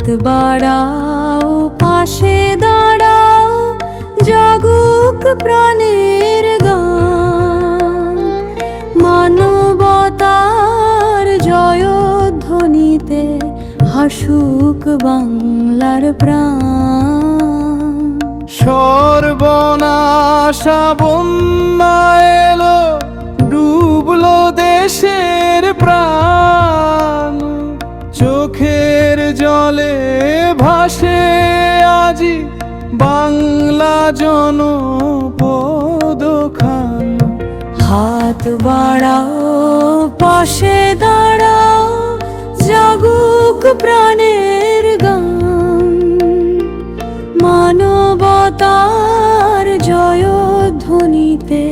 হাত বাড়াও, পাশে দাঁড়াও, জাগুক প্রাণের গান। মানবতার জয়ধ্বনিতে হাসুক বাংলার প্রাণ। সর্বনাশা বন্যা এলো, ডুবলো দেশের প্রাণ। চোখের জলে ভাসে আজি বাংলা জনপদ খান। হাত বাড়াও, পাশে দাঁড়াও, জাগুক প্রাণের গান। মানবতার জয়ধ্বনিতে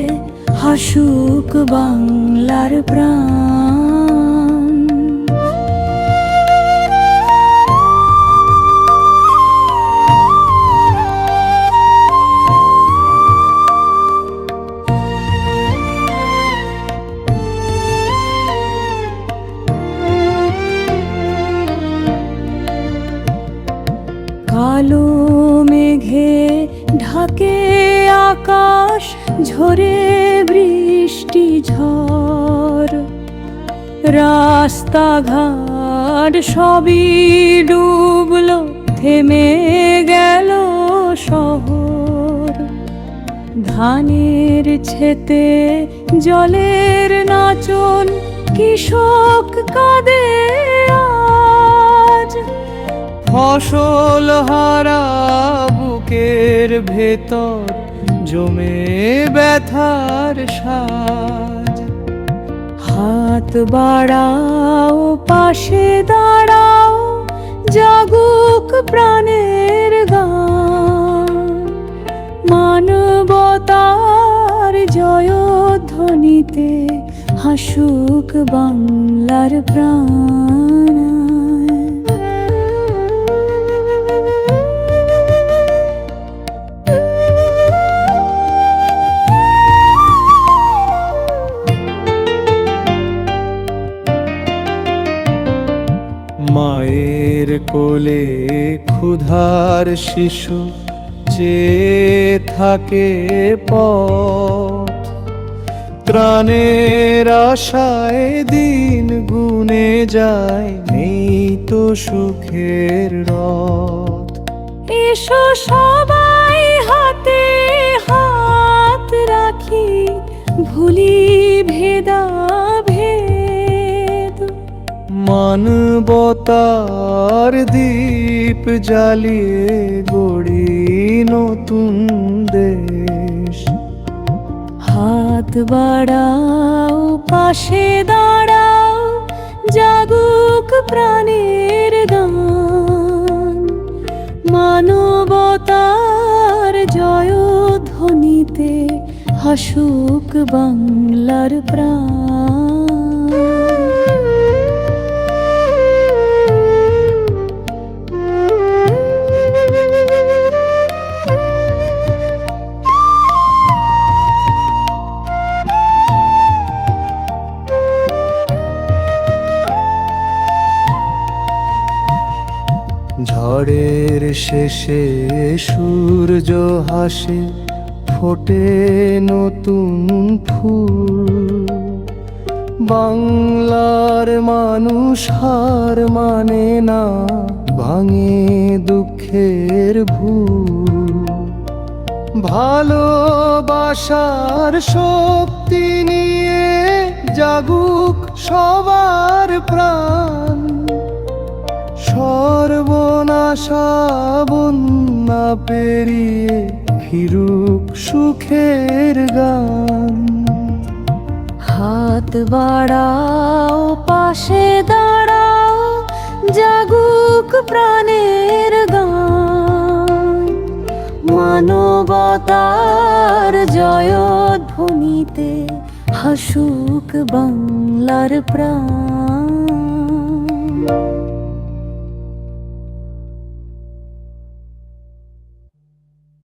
হাসুক বাংলার প্রাণ। কালো মেঘে ঢাকে আকাশ, ঝরে বৃষ্টি ঝড়। রাস্তাঘাট সবই ডুবলো, থেমে গেল শহর। ধানের ক্ষেতে জলের নাচন, কৃষক কাঁদে আজ। ফসল হারা বুকের ভেতর জমে ব্যথার সাজ। হাত বাড়াও, পাশে দাঁড়াও, জাগুক প্রাণের গান। মানবতার জয়ধ্বনিতে হাসুক বাংলার প্রাণ। মায়ের কোলে ক্ষুধার শিশু চেয়ে থাকে পথ। ত্রাণের আশায় দিন গুনে যায়, নেই তো সুখের রথ। এসো সবাই হাতে হাত রাখি, ভুলি ভেদাভেদ। মানবতার দীপ জ্বালিয়ে গড়ি নতুন দেশ। হাত বাড়াও, পাশে দাঁড়াও, জাগুক প্রাণের গান। মানবতার জয়ধ্বনিতে হাসুক বাংলার প্রাণ। ঝড়ের শেষে সূর্য হাসে, ফোটে নতুন ফুল। বাংলার মানুষ হার মানে না, ভাঙে দুঃখের ভুল। ভালোবাসার শক্তি নিয়ে জাগুক সবার প্রাণ। সর্বনাশা বন্যা পেরিয়ে ফিরুক সুখের গান। হাত বাড়াও, পাশে দাঁড়াও, জাগুক প্রাণের গান। মানবতার জয়ধ্বনিতে হাসুক বাংলার প্রাণ।